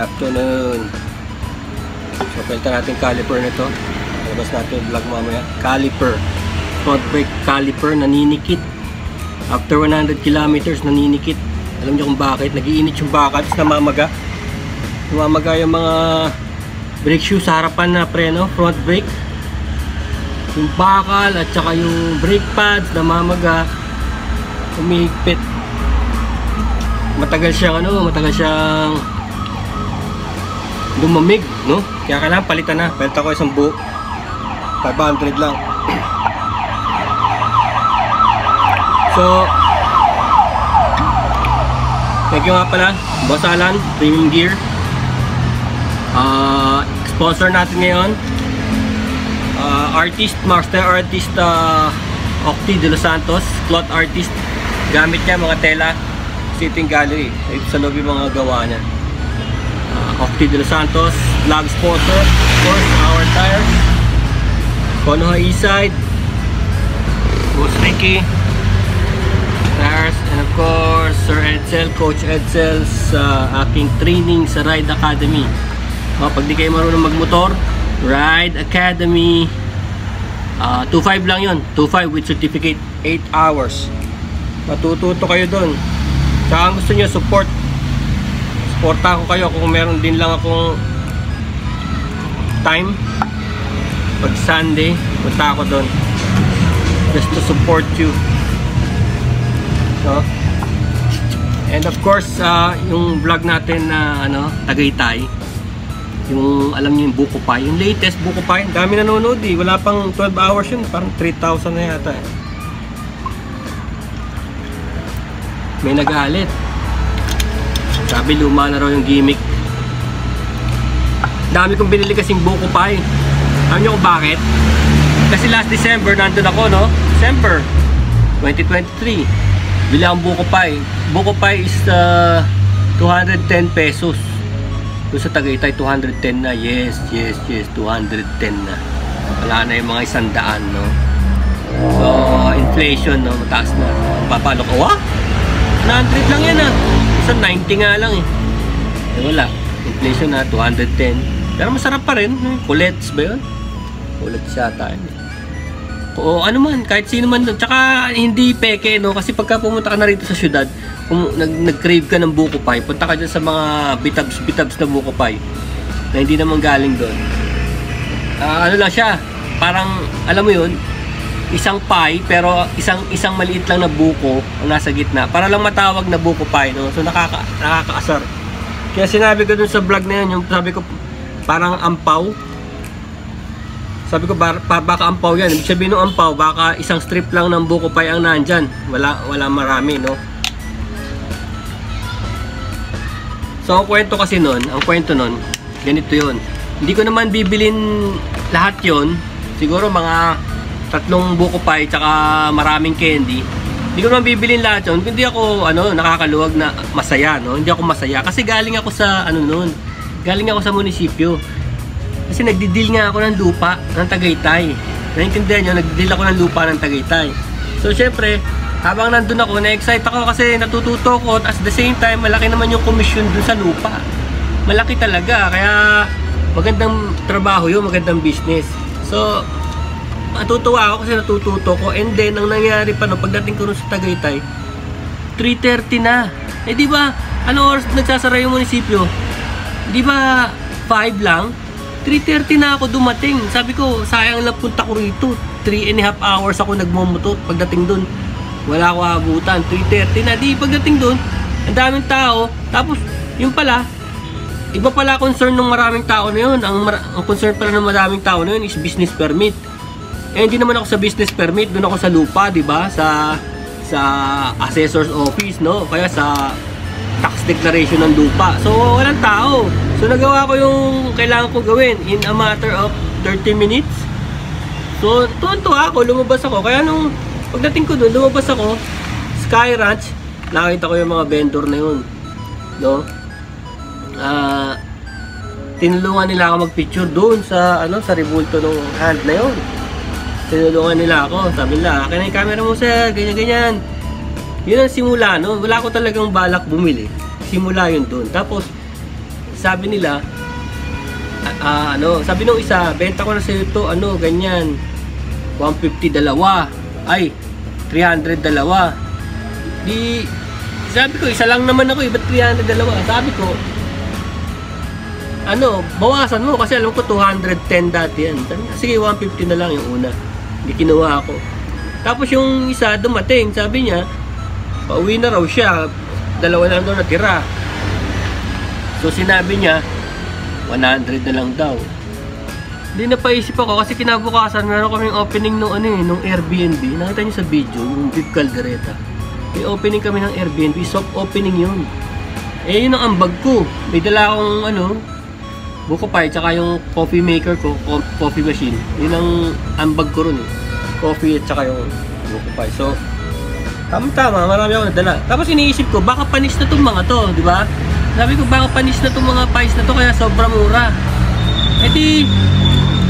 afternoon. So, palitan natin caliper nito. Labas natin yung vlog mamaya. Caliper. Front brake caliper, naninikit. After 100 kilometers, naninikit. Alam niyo kung bakit? Nagiinit yung baka, tapos namamaga. Namamaga yung mga brake shoes sa harapan na preno, front brake. Yung bakal at saka yung brake pads, namamaga. Umihigpit. Matagal siyang lumamig, no? Kaya kailangan palitan na. Palitan ko isang buo. 500 lang. So, thank you nga pala, Boss Alan, Premium Gear. Sponsor natin ngayon, master artist, Octi de los Santos, cloth artist. Gamit niya mga tela, sitting gallery. Ito sa loob yung mga gawa niya. Octi de los Santos, vlog sponsor, of course, our tires. Konoha Eastside, Boss Ricky tires, and of course Sir Edsel, Coach Edsel sa aking training sa Ride Academy. Pag di kayo marunong magmotor, Ride Academy, 2.5 lang yun, 2.5 with certificate, 8 hours. Matututo kayo dun. Saka gusto nyo supporta ko kayo kung meron din lang akong time. Pag Sunday, punta ako doon just to support you. So, and of course, yung vlog natin na Tagaytay, yung alam niyo yung Buko Pie, yung latest Buko Pie, dami nanonood eh. Wala pang 12 hours yun, parang 3,000 na yata eh. May nagalit, sabi luma na raw yung gimmick. Dami kong binili kasing Buko Pie. Alam niyo kung bakit? Kasi last December nandun ako, no? December 2023. Bili ang Buko Pie. Buko Pie is 210 pesos. Doon sa Tagaytay 210 na. Yes, 210 na. Wala na yung mga 100, no? So, inflation, no? Mataas na. Papalo ko, wah? 100 lang yan, ah. Isa 90 nga lang, eh. Wala. Inflation na, 210. Pero masarap pa rin. Kulets ba yun? Kulets yata yun. O ano man, kahit sino man doon. Tsaka hindi peke, no? Kasi pagka pumunta ka na rito sa syudad, kung nag-crave ka ng Buko Pie, punta ka dyan sa mga bitabs na Buko Pie na hindi naman galing doon. Ano lang siya, parang, alam mo yun, isang pie, pero isang maliit lang na buko ang nasa gitna. Para lang matawag na Buko Pie, no? So nakakaasar. Kaya sinabi ko dun sa vlog na yun, yung sabi ko, parang ampaw. Sabi ko, baka ampaw yan. Ibig sabihin ng ampaw, baka isang strip lang ng Buko Pie ang nandyan. Wala marami, no? So, ang kwento kasi nun, ganito yun. Hindi ko naman bibilin lahat yon. Siguro mga 3 Buko Pie, tsaka maraming candy. Hindi ko naman bibilin lahat yun. Hindi ako, nakakaluwag na masaya, no? Hindi ako masaya. Kasi galing ako sa, galing ako sa munisipyo. Kasi nagdi-deal nga ako ng lupa ng Tagaytay. Naintindihan nyo, nagdi-deal ako ng lupa ng Tagaytay. So, syempre, habang nandun ako, na-excite ako kasi natututo ko. At the same time, malaki naman yung commission dun sa lupa. Malaki talaga. Kaya, magandang trabaho yun, magandang business. So, natutuwa ako kasi natututo ko. And then, ang nangyari pa, pagdating ko sa Tagaytay, 3:30 na. Eh, di ba, ano oras nagsasara yung munisipyo? Di ba, 5 lang? 3:30 na ako dumating. Sabi ko, sayang lang punta ko rito. 3.5 hours ako nagmumotor. Pagdating dun, wala ako abutan. 3:30 na. Di, pagdating dun, ang daming tao. Tapos, yung pala, iba pala concern ng maraming tao na yun. Ang concern pala ng maraming tao na yun is business permit. Eh, hindi naman ako sa business permit. Doon ako sa lupa, di ba? Sa assessor's office, no? Kaya sa tax declaration ng lupa. So, walang tao. So, nagawa ko yung kailangan ko gawin in a matter of 30 minutes. So, tuwan-tuwa ako, lumabas ako. Kaya nung pagdating ko doon, lumabas ako, Sky Ranch, nakita ko yung mga vendor na yun. No? Tinulungan nila ako magpicture doon sa, sa rebulto ng hand na yun. Tinulungan nila ako. Sabi nila, akin na yung camera mo, sir. Ganyan-ganyan. Yun ang simula, no? Wala ko talagang balak bumili. Simula yun doon. Tapos, sabi nila, sabi nung isa, benta ko na sa ito, ganyan, 150 dalawa, ay, 300 dalawa. Di, sabi ko, isa lang naman ako, ba't 300 dalawa? Sabi ko, bawasan mo, kasi alam ko 210 dati yan. Sige, 150 na lang yung una. Hindi kinuha ako. Tapos yung isa dumating, sabi niya, pauwi na raw siya, dalawa na lang daw natira. So sinabi niya, 100 na lang daw. Hindi napaisip ako kasi kinabukasan meron kaming opening nung Airbnb. Nakita niyo sa video, yung Beef Caldereta. May opening kami ng Airbnb, soft opening yun. Eh yun ang ambag ko. May dala akong buko pie, tsaka yung coffee maker ko, coffee machine. Yun ang ambag ko ron eh. Coffee at tsaka yung buko pie. So, tama, marami ako nadala. Tapos iniisip ko, baka panis na itong mga to, di ba? Sabi ko, baka panis na itong mga pies na to, kaya sobrang mura. Eh di,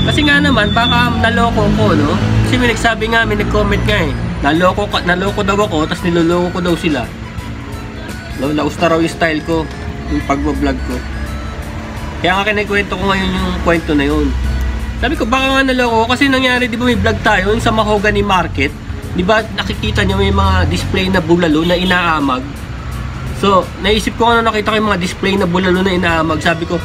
kasi nga naman, baka naloko ko, no? Kasi may nagsabi nga, may nag-comment nga eh. Naloko daw ako, tapos niloloko ko daw sila. Laos na raw yung style ko, yung pag-vlog ko. Kaya nga kinikwento ko ngayon yung kwento na yun. Sabi ko, baka nga naloko ko, kasi nangyari, di ba may vlog tayo, yung sa Mahogany Market, di ba nakikita nyo may mga display na bulalo na inaamag. So, naisip ko nakita ko yung mga display na bulalo na inaamag. Sabi ko,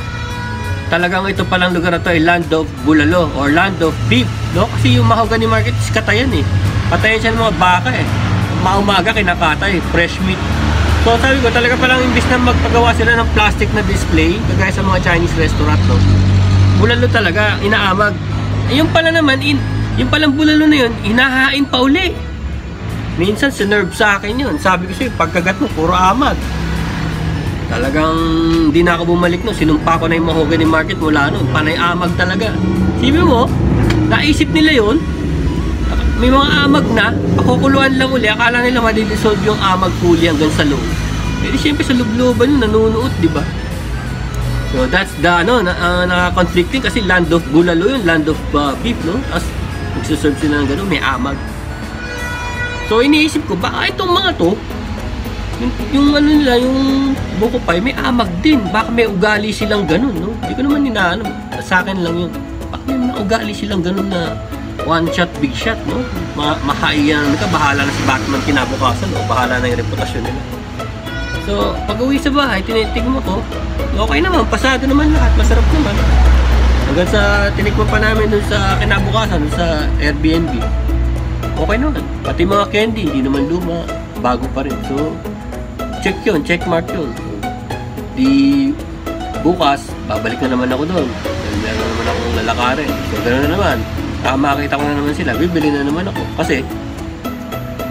talagang ito palang lugar na to ay land of bulalo or land of beef, no? Kasi yung Mahogany Market is katayan eh. Katayan siya ng mga baka eh. Maumaga kinakatay, fresh meat. So, sabi ko, talaga palang imbis na magpagawa sila ng plastic na display, kagaya sa mga Chinese restaurant, no? Bulalo talaga, inaamag. Eh, yung pala naman, yung palang bulalo na yun, hinahain pa uli. Minsan, sinerve sa akin yun. Sabi ko siya, pagkagat mo, puro amag. Talagang di na ako bumalik no. Sinumpa ko na yung Mahogany Market mula nun. Panay amag talaga. Sabi mo, naisip nila yun. May mga amag na, pakukuluan lang uli. Akala nila madidisolve yung amag puli hanggang sa loob. Eh, siyempre sa loob-looban yun, nanunuot, di ba? So, that's the, naka-conflicting kasi land of bulalo yun, land of beef, no? Tapos, magsuserve sila ng gano'n, may amag. So, iniisip ko, baka itong mga to, yung nila, yung buko pie, may amag din. Baka may ugali silang ganun, no? Hindi ko naman sa akin lang yun. Baka may ugali silang ganun na one shot, big shot, no? Mahaiyan ka, bahala na si Batman kinabukasan, o bahala na yung reputasyon nila. So, pag uwi sa bahay, tinitigmo ko, okay naman, pasado naman lahat, masarap naman. Hanggang sa tinikmo pa namin dun sa kinabukasan, dun sa Airbnb. Okay naman. Pati mga candy, hindi naman luma, bago pa rin. So, check yun, check mark yun. Di bukas, babalik na naman ako doon. Meron naman akong lalakarin. So, gano'n na naman. Makakita ko na naman sila, bibili na naman ako. Kasi,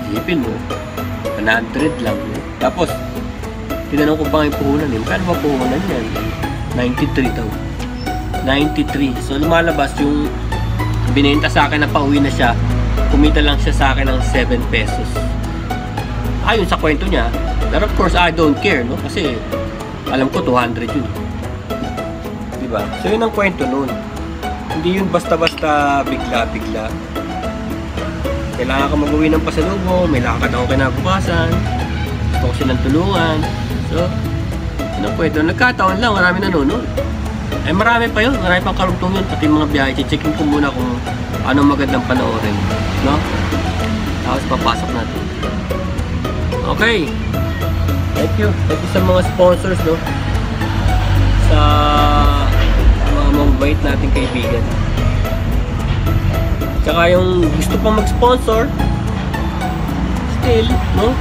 isipin mo, 100 lang. Tapos, tinanong ko pa nga yung puhunan eh. Magkano ba puhunan yan? 93 daw. 93. So, lumalabas yung binenta sa akin na pauwi na siya. Kumita lang siya sa akin ng 7 pesos. Ayun sa kwento niya. But of course, I don't care, no? Kasi, alam ko 200 yun. Diba? So, yun ang kwento nun. Hindi yun basta-basta bigla-bigla. Kailangan ka mag-uwi ng pasalubong, may lakad ako kinabukasan, gusto ko silang tulungan. So, yun ang kwento. Nagkataon lang, marami nanonood. Eh, marami pa yun. Marami pang karugtong yun. Pati mga biyahe. Checkin ko muna kung anong magandang panoorin. No? Tapos papasok natin. Okay. Thank you. Thank you sa mga sponsors, no? Sa mga mabait nating kaibigan. Tsaka yung gusto pang mag-sponsor, still, no?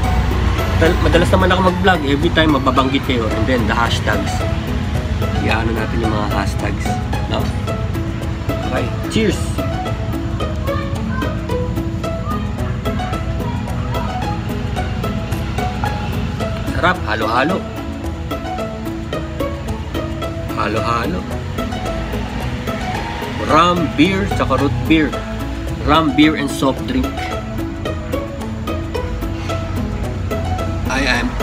Madalas naman ako mag-vlog. Every time mababanggit kayo. And then the hashtags. Iano natin yung mga hashtags. No? Okay. Cheers! Sarap. Halo-halo. Halo-halo. Rum, beer, tsaka root beer. Rum, beer, and soft drink.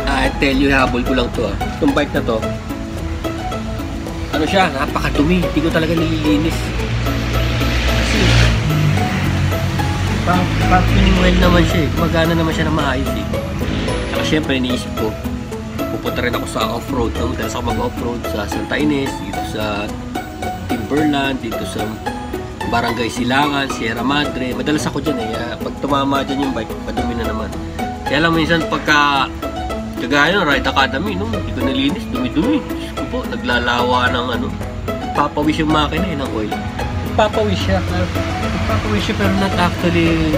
I tell you, habol ko lang to. Itong bike na to, ano siya, napakadumi. Hindi ko talaga nililinis. Kasi, pang-cleaning well naman siya eh. Gumagana naman siya na maayos eh. Saka syempre, iniisip ko, pupunta rin ako sa off-road. No? Dahil ako mag-off-road sa Santa Ines, dito sa Timberland, dito sa Barangay Silangan, Sierra Madre. Madalas ako dyan pag tumama dyan yung bike, padumi na naman. Kaya lang minsan pagka kagaya ng Ride Academy, no? Hindi ko nalinis, dumi-dumi. Diyos ko po, naglalawa ng papawis yung makina ng oil. Papawis siya. Papawis siya pero not actually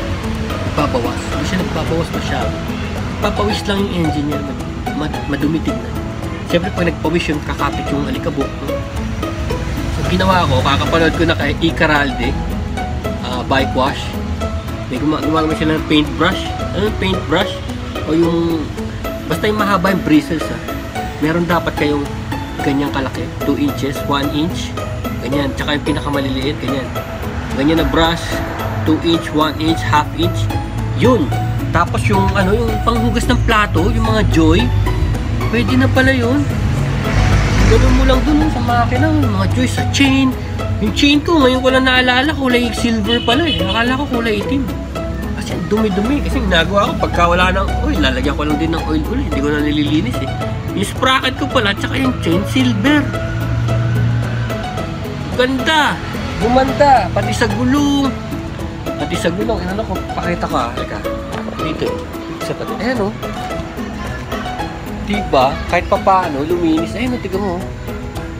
nagpapawas. Hindi siya nagpapawas masyado. Papawis lang yung engine niya, madumi tignan. Siyempre pag nagpawis yun, kakapit yung alikabok. No? So ginawa ko, kakapanood ko na kay Icaralde bike wash. May gumagawa sila ng paintbrush. Ano yung paintbrush? O yung basta yung mahaba yung bristles meron dapat kayong ganyang kalaki, 2 inches, 1 inch, ganyan, tsaka yung pinakamaliliit, ganyan na brush, 2 inch, 1 inch, half inch, yun. Tapos yung yung panghugas ng plato, yung mga joy, pwede na pala yun. Ganun mo lang dun sa makina, yung mga joy sa chain. Yung chain ko, ngayon ko lang naalala, kulay silver pala akala ko kulay itim. Kasi dumi-dumi, kasi ginagawa ko pagka wala ng oil, lalagyan ko lang din ng oil ulit, hindi ko na nililinis Yung sprocket ko pala, tsaka yung chain, silver. Ganda, gumanda, pati sa gulong. Inano ko, pakita ko dito sa pati, ayan diba, kahit pa paano, luminis, ayun tiga mo,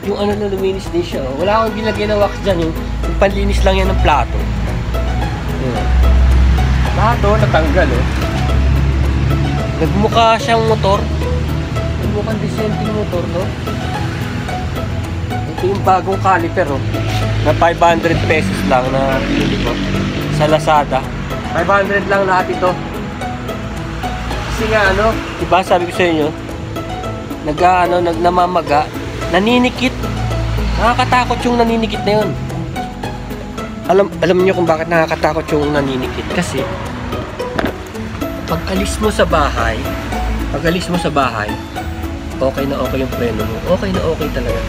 yung na luminis din siya, wala akong ginagay na wax dyan, yung panlinis lang yan ng plato. Plato, natanggal nagmukha siyang motor, nagmukhang dissenting motor, no? Ito yung bagong caliper, na 500 pesos lang na pinili ko sa Lazada. 500 lang lahat ito. Kasi nga diba sabi ko sa inyo, namamaga, naninikit. Nakakatakot yung naninikit na yun. Alam niyo kung bakit nakakatakot yung naninikit? Kasi pag alis mo sa bahay, okay na okay yung preno mo. Okay na okay talaga.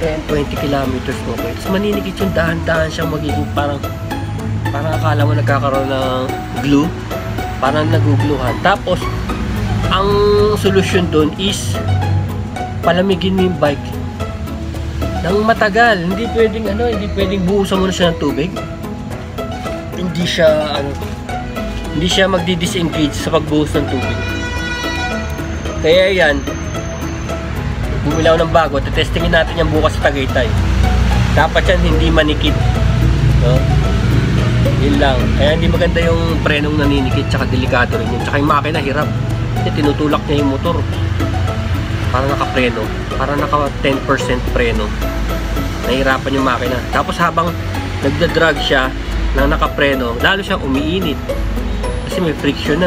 10-20 kilometers okay. Tapos maninikit yung dahan-dahan siyang magiging parang akala mo nagkakaroon ng glue. Parang nagugluhan. Tapos, ang solusyon doon is palamigin mo yung bike nang matagal. Hindi pwedeng buhusan mo na siya ng tubig. Hindi siya magdi-disengage sa pagbuhos ng tubig. Kaya yan, bumilaw ng bago, testingin natin yan bukas sa Tagaytay. Dapat yan hindi manikit. No? Yun lang. Kaya hindi maganda yung prenong naninikit, tsaka delikado rin yun. Tsaka yung makina hirap. Kasi tinutulak niya yung motor. Parang naka-preno. Parang naka 10% preno. Nahirapan yung makina. Tapos habang nagda-drag siya na naka-preno, lalo siyang umiinit. Kasi may friction.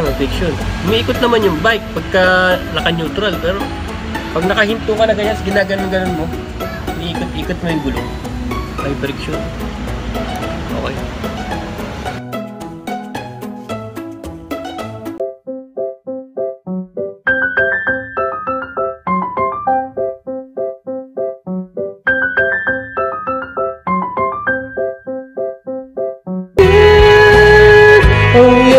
Umiikot naman yung bike pagka naka-neutral. Pero pag nakahinto ka na ganyan, ginaganon-ganon mo, iikot-ikot mo yung gulong. May friction. Okay. Oh yeah.